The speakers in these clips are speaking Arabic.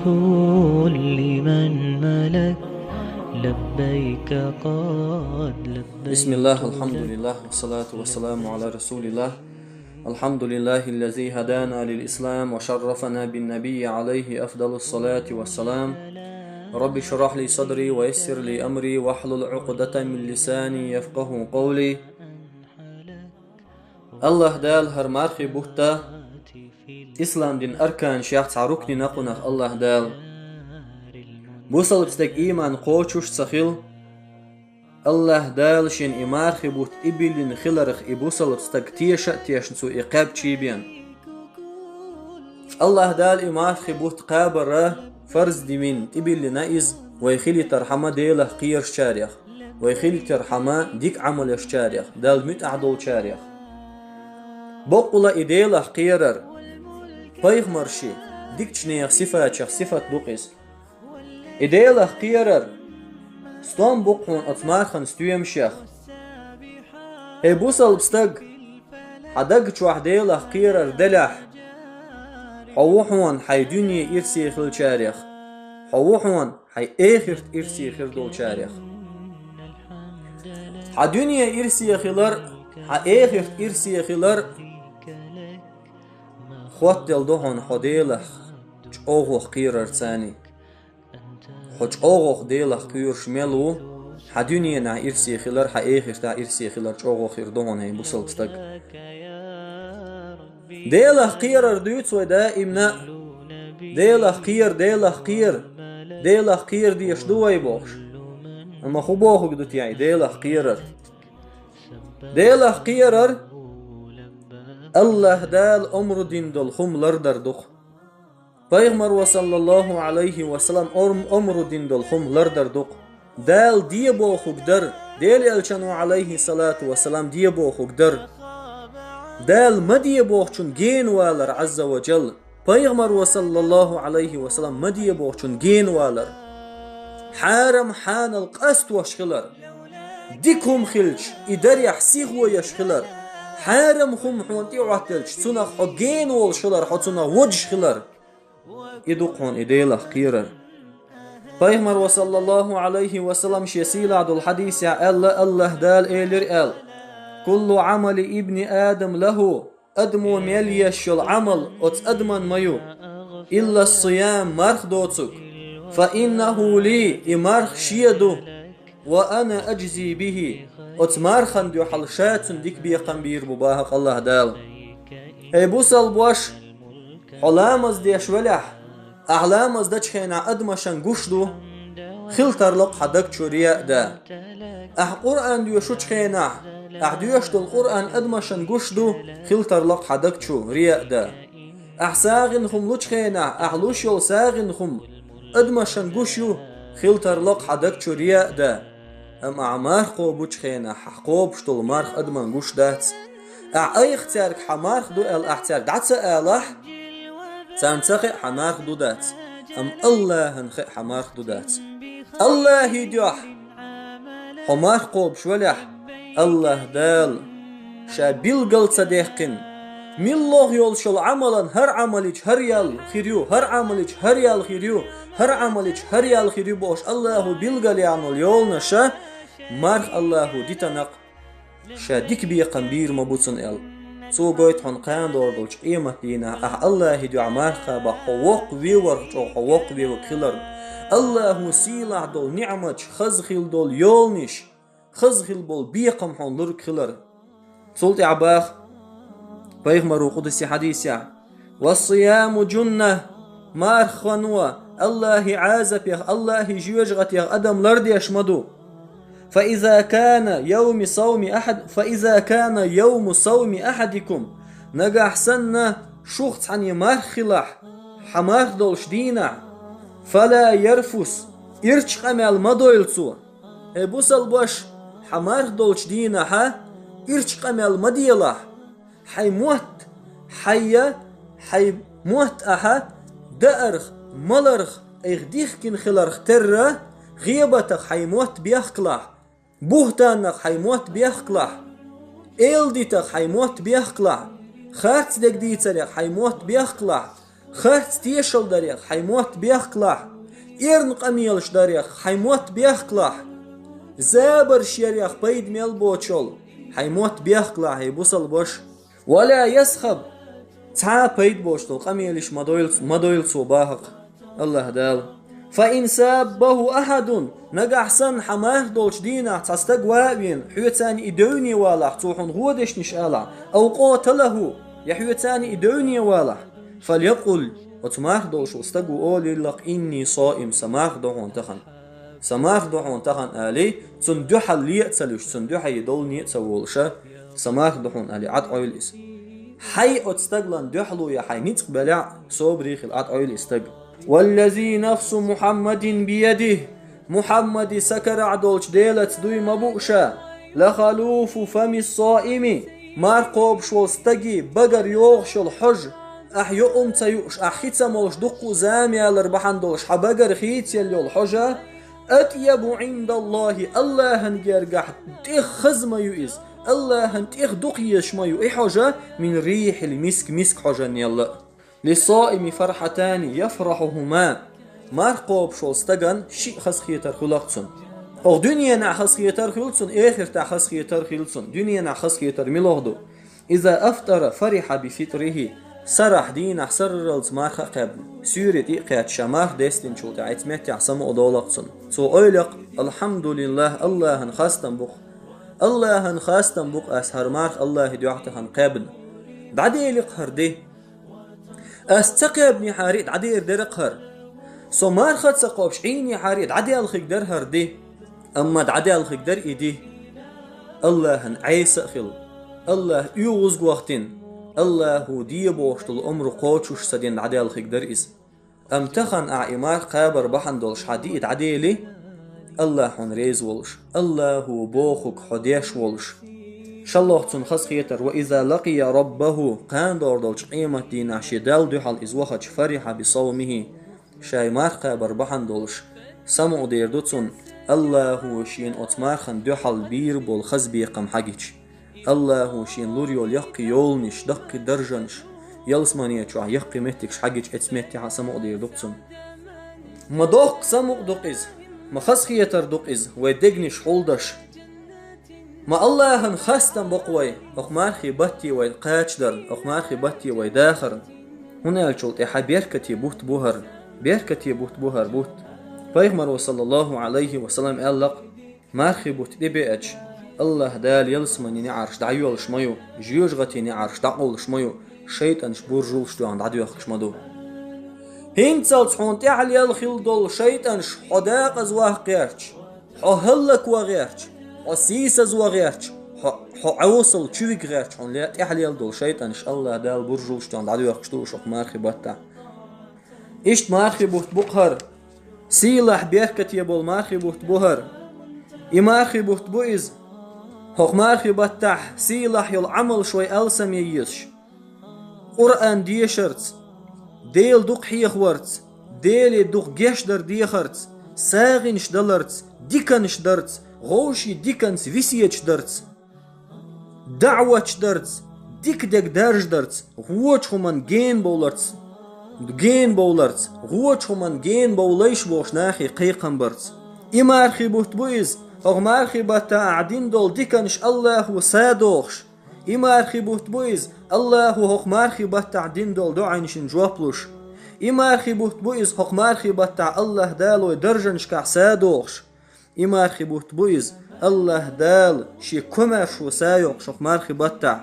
كل من ملك لبيك قد لبيك. بسم الله الحمد لله والصلاة والسلام على رسول الله. الحمد لله الذي هدانا للإسلام وشرفنا بالنبي عليه أفضل الصلاة والسلام. رب اشرح لي صدري ويسر لي أمري واحلل عقدة من لساني يفقه قولي. الله دال هر مارخي بوتا إسلام دين أركان شيخ تعركني نقنخ الله دال بوصل بستك إيمان قوشوش سخيل الله دال شين إمارخي بوت إبلين خلرخ إبوصل بستك تيش نسو إقاب تشيبين. الله دال إمارخي بوت قابر فرز دمين إبلين نائز ويخلي ترحمة ديله قير شاريخ ويخلي ترحمة ديك عمل شاريخ دال مت أعدول شاريخ بقولا إديله قيرر بايغمرشي ديك تشنيخ صفات دوقيس إديله قيرر ستون بقون أتمارخن ستويم شيخ هي بوصل بستق حدق چوح ديله قيرر دلح حوحوان حي دنيا إرسي خل شاريخ حوحوان حي آخرت إرسي خل دول شاريخ ح دنيا إرسي خلر ح آخرت إرسي خلر خوات دل دوهن حديلخ چوغوخ قيرر تاني خوش اوغوخ ديلخ كيور شملو ح دنيا نا إرسي خلر ح آخرت إرسي خلر چوغوخ إردوهن هين بوصل بستق ديلخ قيرر دويت ودا إمنا ديلخ قير ديش دوي بوخش اما خو بوخك دوت يعني ديلخ قيرر الله دال أمر دين دل خم لردر دخ Peygamber sallallahu aleyhi ve sellem أمر دين دل خم لردر دخ دال دي بوخك در ديل elçanu aleyhi salatu ve selam دي بوخك در دال ما دي بوخشون جين والر عز وجل Peygamber sallallahu aleyhi ve sellem ما دي بوخشون جين والر حارم حان القست وشخلر ديكهم خلش إدار يحسيغ ويشخلر حارم خم حوانتي وعتلش تنا حجين والشلر حتنا وجه خلر إدوقون إديلخ قيرر Peygamber sallallahu aleyhi ve sellem شيسيل عدو الحديث يا الله دال إيلر إل كل عمل ابن آدم له أدمو مليش العمل أدمن ميو إلا الصيام مرخ دوتسك فإنه لي إمرخ شيدو وأنا أجزي به أتمارخن دو حلشات ديك بيقن بير مباهق الله دال هي بوصل بوش حلامز ديش ولح أحلامز داش خينا أدمشن قشدو خلتر لق حدك شوريا دا قرآن ديو شوش خينا ديوش دو القرآن أدمشن قشدو خلتر لق حدك شوريا دا ساغن خم لوش خينا لوش يو ساغن خم أدمشن قشو خلتر لق حدك شوريا دا أعمار قوبوش خينا حقوب شتول مارخ أدمان قوش دات أيخ تارك حمارخ دو الأحتارك دعتس آلح تانتخي حمارخ دو دات الله هنخي حمارخ دو دات الله يديوح حمارخ قوب شولح الله دال شابيل قل صديقين من الله يولشل عملا هر عمليج هر يال خيريو هر عمليج هر يال خيريو هر عمليج هر يال خيريو بوش الله بيلقل يعنو اليول نشا مارخ الله ديتنق شا ديك بيقن بير مبوتن ال سو قويت هون قان دوردوش قيمة دينا الله يدعو مارخا بحوق ويور حوق ويور خلر الله سيلا دول نعمج خزخيل دول يولنش خزخيل بول بيقن هون لرك خلر سولت عباخ Peygamber قدسي حديثا والصيام جنة مارخنوا الله عازب يا الله جيوجغت يا أدم لرد يشمدو فإذا كان يوم صوم أحدكم نجح سنة شخص عن مارخلح حمار دولش دينا فلا يرفس إرش قمال مدويلسو بوصل باش حمار دولش دينا إرش قمال مديلح حي موت دأرخ ملرخ إغديخ كن خلرخ ترى غيبتك حي موت بيخلح بوهتانك حي موت بيخلح إلديتك حي موت بيخلح خارت دك ديتك حي موت بيخلح خات تيشل دريخ حيموت بيخلح إيرن قميلش دريخ حيموت بيخلح زابر شيريخ بيد ميل بوشل حيموت بيخلح هيبوصل بوش ولا يسخب تا بيد بوشتل قميلش مدويل صباحق الله دال فإن سابه أحد نجح سن حماه دولش دينا تستقوابين حيوتاني إدوني والح توحن غودش نشألع أو قاتله يحيوتاني إدوني والح فليقل وتماه دولش استقو أولي لك إني صائم سماخ دوحون تخن سماخ دوحون تخن آلي تندوح ليأتلوش تندوح يدول نيأتولش سماخ دوحون آلي عد عيلس حي أتستقلن دوحلو يا حي نتقبلع صوبريخ العد عيلس تقل والذي نفس محمد بيده محمد سكر عدولش ديلت دوي مبوشا لخلوف فم الصائم مارقوب شو استقي بقر يوغش الحج أحيو تيوش أحيتا مولش دقو زامي الاربحان دولش حبقر خيت يلي الحجة أتيب عند الله الله هنجرقح تيخ خزم يؤيز الله هنتيخ دقيش ما يؤي حجة من ريح المسك مسك حجة يلا للصائم فرحتان يفرحهما مارقوب شو استقن شيء خسخيتر خلقتن أو دنيا نا خسخيتر خلقتن آخر تا خسخيتر خلقتن دنيا نا خسخيتر ملوهدو إذا أفطر فرح بفطره سرح دين أحسر الزمارخ قبل سورة إقيات شماخ ديستين شو تعتمت عصم أدولقتن سو أولق الحمد لله الله هنخاستن بق الله هنخاستن بق أسهر مارخ الله دعتهن قبل بعدي لقهر دي استقبني حاريد عدي درقهر سو مارخت سقوبش عيني حاريد عدي الخقدر هردي أما عدي الخقدر إيدي الله هنعيس خل الله يوغز وقتين الله هو ديبوشت الأمر قوتشوش سدين عدي الخقدر إس أم تخن أعمار قابر بحن دولش حديد عدي لي الله هن ريز ولش الله هو بوخك حديش ولش شالله تنخص خيتر وإذا لقي ربه قان دور دولش قيمة دينا شدال دوحل إزوخج فرح بصومه شاي مارقا بربحن دولش سمع ديردوتون الله هو شين أتمارخن دوحل بير بول خزبي قم حقيش الله هو شين لوريول يقي يولنش دقي درجنش يلسمانية شوح يقي متكش حقيش اتمتع سمع ديردوتون ما دوق سمع دوقيز ما خص خيتر دوقيز ويدقنش حولدش ما الله هنخستن بقوي أخمارخي بطي ويقاتشدر أخمارخي بطي ويداخر هنا الشلط بيركتي بوت بوهر بيركتي بوت بوهر بوت بيغمر صلى الله عليه وسلم قال لك مارخي بوت دبيأج الله دال يلسمني نعرش دعيول شميو جيوش غتي نعرش دعول شميو شيطان شبورجول شتو عند عدو يخش مدو هين تسال تحون تعال يلخيل دول شيطان حداق ازواه قيرش حهلك وغيرش حسيس ازوغيرش حوصل تشويق غيرش حون لا تحليل دول شيطان إن شاء الله دال برجول شتو عند عدو يخشتو شوق مارخي بطا إشت مارخي بوت بقهر سيلح بيركت يبول مارخي بوت بوهر إمارخي بوت بوئز حق مارخي بطح سيلح يل عمل شوي ألسم ييش قرآن ديشرت ديل دوق حيخ ورت ديل دوق جيش در ديخرت ساغنش دلرت ديكنش درت غوشي ديكنس فيسيتش درت دعوتش درت ديك دارج درت غوش خمان جين بولرت جين بولرت غوش خمان جين بوليش بوش ناخي قيقن برت إمارخي بوت بويز أغمارخي باتا عدين دول ديكنش الله وسادوخش إمارخي بوت بويز الله وغمارخي باتا عدين دول دعينشن جوابلوش إمارخي بوت بويز غمارخي باتا الله دالو درجنش كعسادوخش إمارخي بوت بويز الله دال شي كماش وسايق شوخ مارخي بطع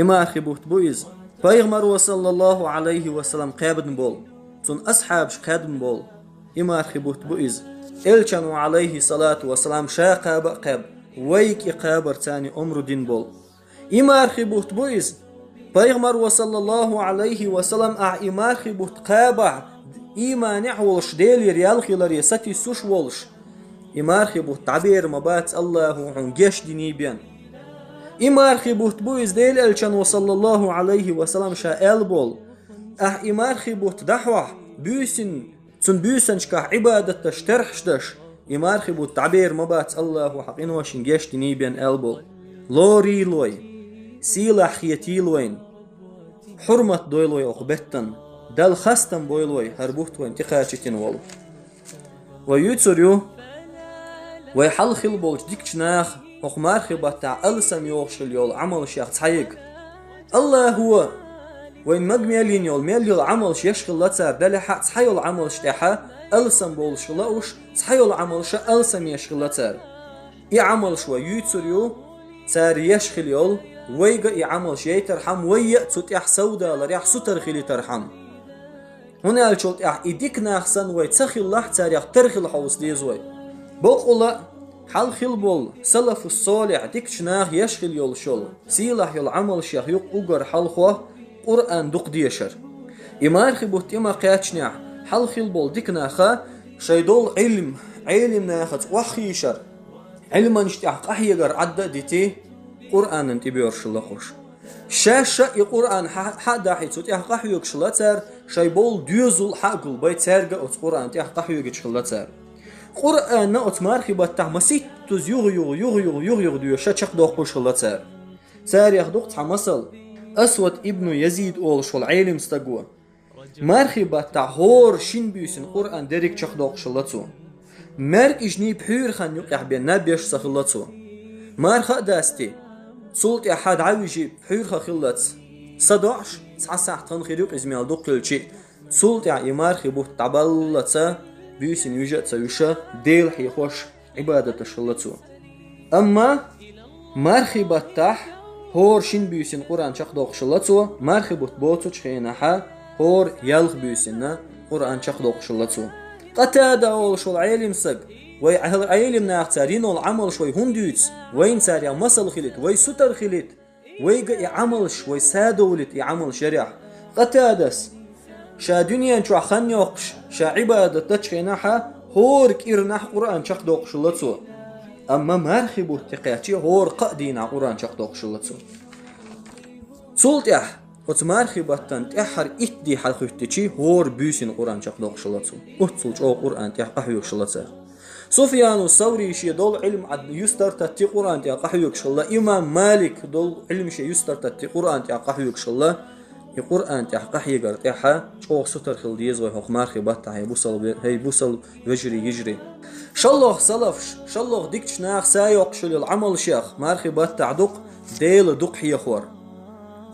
إمارخي بوت بويز بيغمر صلى الله عليه وسلم قابن بول تون أصحابش قابن بول إمارخي بوت بويز إلشان عليه الصلاة والسلام شا قاب ويك إقابر تاني أمر دين بول إمارخي بوت بويز بيغمر صلى الله عليه وسلم إمارخي بوت قابع إيمانع ولش ديلي ريال خلال ستي سوش ولش إمارخي بوت تعبير مبات الله عن جيش ديني بيان إمارخي بوت بويز ديل ألشان وصلى الله عليه وسلم شاء بول إمارخي بوت دحوة بيسن تن بيسن شكا عبادة تشترحشدش إمارخي بوت تعبير مبات الله حقين وشن جيش ديني بيان ألبول لوري لوي سيلا حيتي لوين حرمة دويلوي أخبتن دل خستم بويلوي هربوت وين تخاشتين والو ويوتسريو ويحل خيل بولج ديكشناخ وخمار خبطع ألسم يوغشل يول عمل شيخ تحيق الله هو وين مجميلين يول ميل عمل يشغل لا تسار دلحة تحيول عمل شتاحة ألسم بولش لاوش تحيول عمل شا ألسم يشغل لا تسار يعمل شوي يوتسريو تسار يشغل يول ويجا يعمل شيء ترحم ويا تسوتيح سودا لريح ستر خلي ترحم هنا الشوط إديك ناخسن ويتسخي الله تاريخ ترخل حوس ديزوي بقولا حال خلبول سلف الصالح ديك شناخ يشغل يول شول سيلاح يول عمل شيخ يق أجر حال خواه قرآن دق ديشر إمار خبوت إما قياتشنع حال خلبول ديك ناخا شيدول علم ناخت وخيشر علما نشتاق أحيقر عدد ديتي قرآن انت بيورش الله خوش شاشة القرآن حدا حيثوت يحقح يكشلتر شيبول ديوزول حقل بيت سرقة أت قرآن يحقح يكشلتر قرآن نأت مرخبة تحمسيت تز يغ ديوشة شق دوق بشلتر سار يخدوق تحمسل أسود ابن يزيد أول شول علم استقوى مرخبة تحور شين بيسن قرآن ديريك شق دوق شلتو مرك إجني بحير خان يقح بين نبيش سخلتو مرخ داستي سلط أحد عويجي بحير خلت 11 ساعة تنخيريوك إزميال دوكل شيء سلط إمار خبوه تعبالة بيسن يوجد سيوشا ديل حيخوش عبادة شلتو أما مرخبة تح هور شين بيسن قرآن شق دوق شلتو مرخبة بوتو شخيناها هور يلغ بيسن قرآن شق دوق شلتو قتادا أول شو العيلم سق وي عيلم ناختارين العمل شوي هندوت وين ساريا مسل خليت وي ستر خليت وي يعمل شوي سادولت يعمل شريع قتادس شا دنيا نشوع خنيوقش شا عبادة تشخيناها هور كيرناح قرآن شق دوق شلتو أما مرخبو تقياتي هور قادينا قرآن شق دوق شلتو سلطيح وتمرخبتن تحر إتدي حلقتشي هور بيسن قرآن شق دوق شلتو أتسلج أو قرآن تحقحيوك شلتو سفيان الثوري شي دول علم عد يستر تتي قرآن تي قحيوك شلا إمام مالك دول علم شي يستر تتي قرآن تي قحيوك شلا القرآن تي قحي قرتها شو ستر خل ديز وهو مرخبت هي بوصل يجري شالله سلف شالله ديك شناخ سايق شل العمل شيخ مرخبت تعدق ديل دق هي خور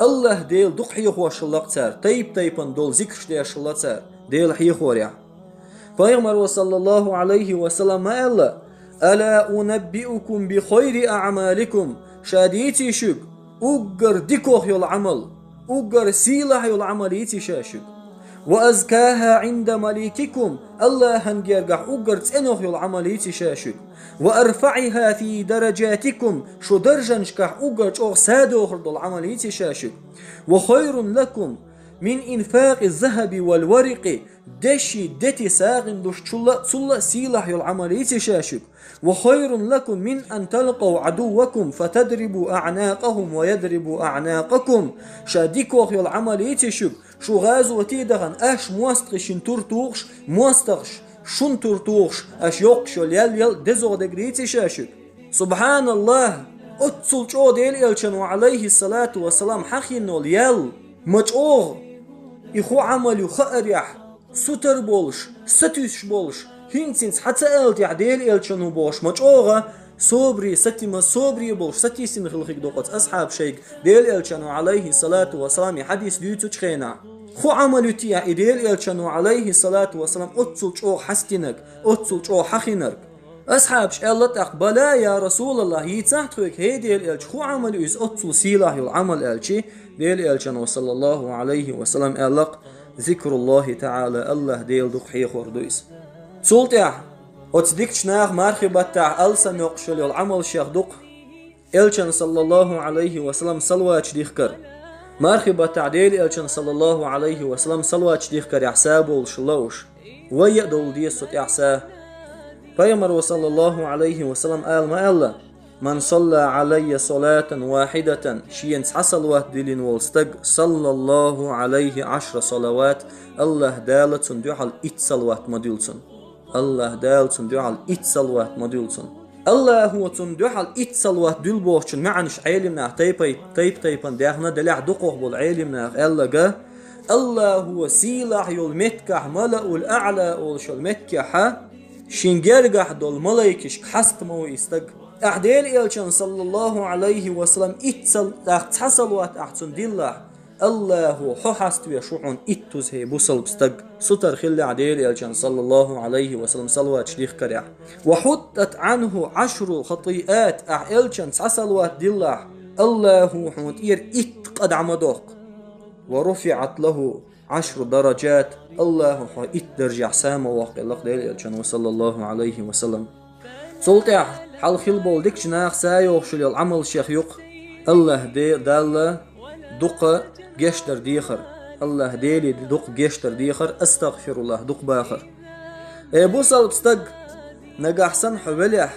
الله ديل دق هي خور شلق تار طيب دول ذكر شدي شلا تار ديل هي خور يا فيغمر صلى الله عليه وسلم ألا أنبئكم بخير أعمالكم شاديتي شك أجر ديكوه يول عمل أجر سيلح يول عمليتي شاشك وأزكاها عند مليككم الله هنجرجح أجر تنوه يول عمليتي شاشك وأرفعها في درجاتكم شو درجة شكح أجر أو سادوه دول عمليتي شاشك وخير لكم من إنفاق الذهب والورق دشي دتي ساغن دوش تشلا سيلح يول عمليتي شاشك وخير لكم من أن تلقوا عدوكم فتدربوا أعناقهم ويدربوا أعناقكم شاديكوخ يول عمليتي شك شو غازو تيدغن أش موستغش تورتوغش موستغش شن تورتوغش أش يوقش يل دزو دقريتي شاشك سبحان الله أتصل جو ديل إلشن وعليه الصلاة والسلام حخينو يل مجعوغ إخو عمل يخأريح ستر بولش ستيش بولش هينسينس حتى ألت يعديل إلشنو بوش مجعوغة صبري ستيما صبري بولش ستيسين خلقك دوقت أصحاب شيك ديل إلشنو عليه الصلاة والسلام حديث ديوتو تشخينا خو عمل يتيع إديل إلشنو عليه الصلاة والسلام أتصل جو حستينك أتصل جو حخينك أصحابش الله تقبلا يا رسول الله يتسحتوك هي ديل إلش خو عمل يز أتصل سيلاح العمل إلشي ديل إلشنو صلى الله عليه وسلم ألق ذكر الله تعالى الله ديل دق حي خردويس سلطيح أتصدق شناخ مرخبة تاع ألسن يقشل العمل شيخ دق إلشن صلى الله عليه وسلم صلوات ديخكر مرخبة تاع ديل إلشن صلى الله عليه وسلم صلوات ديخكر يحسابه الشلوش ويقدل ديسوت يحساه فيمر صلى الله عليه وسلم قال ما الله من صلى علي صلاة واحدة شين صلوات دلين والستق صلى الله عليه 10 صلوات الله دالت دعال 8 صلوات مدلسن الله دالت دعال 8 صلوات مدلسن الله هو دعال 8 صلوات دل بوشن معنش علمنا طيب داخنا دلع دقوه بالعلمنا الله جا الله هو سيلح يول متكح ملأ الأعلى والشل متكح شنجرجح دول ملايكش حست مو يستق أحديل إلشان صلى الله عليه وسلم إتصل تحصلوات أحسن ديله الله ححست ويشوعون إتوز هي بوصل بستق ستر خلي عديل إلشان صلى الله عليه وسلم صلوات شليخ كريح وحطت عنه 10 خطيئات إلشان تحصلوات ديله الله حمتير إتقد عمدوق ورفعت له 10 درجات الله درجة سامة واقع الله ديل صلى الله عليه وسلم سلطع حال خل بولدك جناح سايوخ شل العمل شيخ يق الله دال دق جشتر ديخر الله ديلي دق جشتر ديخر استغفر الله دق باخر بوصل بستق نجح سن حبلح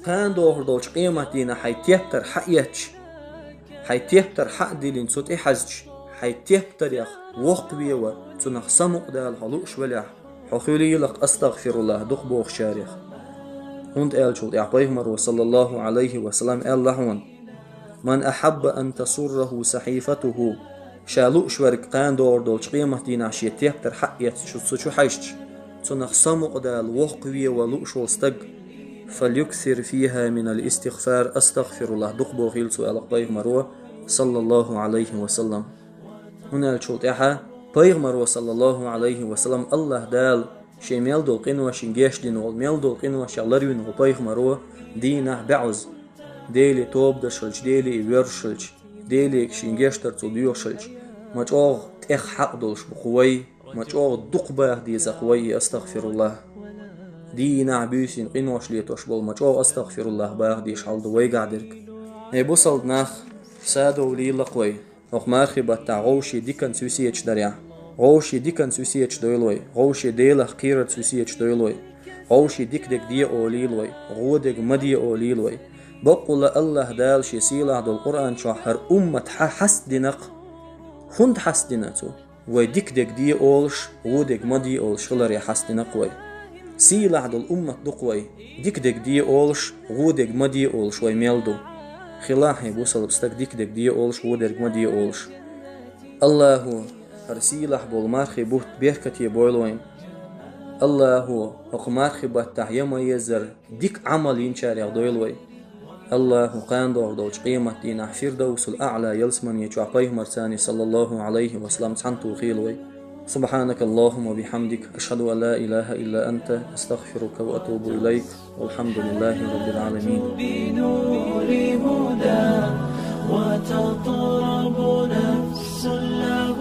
كان دور دوش قيمة دينا حيتيبتر حقيتش حيتيبتر حق ديلين صوت حزج حيتيبتر يخ وقبي و تنخ سمق دال حلوش ولح حخولي لك استغفر الله دق بوخ شاريخ هند شول يعطيهم صلى الله عليه وسلم اللهون من أحب أن تسره صحيفته شالو شورك قان دور دولش قيمة دينا حيتيبتر حقيت شو حيشتش تنخ سمق دال وقبي ولوش وستق فليكثر فيها من الاستغفار استغفر الله دقبو خيلسو ألقى صلى الله عليه وسلم هنا الشوطيحة بيغمر صلى الله عليه وسلم الله دال شيميل دول قنوة شنجيش دين والميل دول قنوة شالروين وبيغمر دينه بعز ديلي توب درشلج ديلي ورشلج ديلي شنجيش ترتو ديوشلج مجوغ تخ حق دولش بخوي مجوغ دقبه دي زخوي استغفر الله دينا بيسين قنوش ليتوش بول مجوغ استغفر الله باغ ديش حال دوي قعدرك بوصل ناخ سادو لي لقوي وخ مارخبة تاع غوشي ديكن سوسيتش دريا غوشي ديكن سوسيتش دويلوي غوشي ديلة قيرت سوسيتش دويلوي غوشي ديك دي أوليلوي غودك مدي أوليلوي بقول الله دال شي سيلة دو القرآن شهر أمة حسدنق هند حسدناتو وديك دي أولش غودك مدي أولش فلر حسدنق وي سيلة دو الأمة دقوي ديك دي أولش غودك مدي أولش وي ميلدو خلاحي بوصل بستك ديك دي أولش غودك مدي أولش الله أرسيلح بول مارخي بوت بيركتي بويلوين الله أقمارخي باتح يما يزر ديك عمل ينشاري دويلوي الله قان دور دوش قيمة دينا فردوس الأعلى يلسمن يجعبيه مرساني صلى الله عليه وسلم تحنتو خيلوي سبحانك اللهم وبحمدك أشهد أن لا إله إلا أنت أستغفرك وأتوب إليك والحمد لله رب العالمين بنور هدى وتطرب نفس له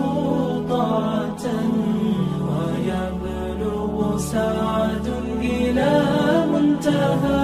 طاعة ويبلغ سعد إلى منتهى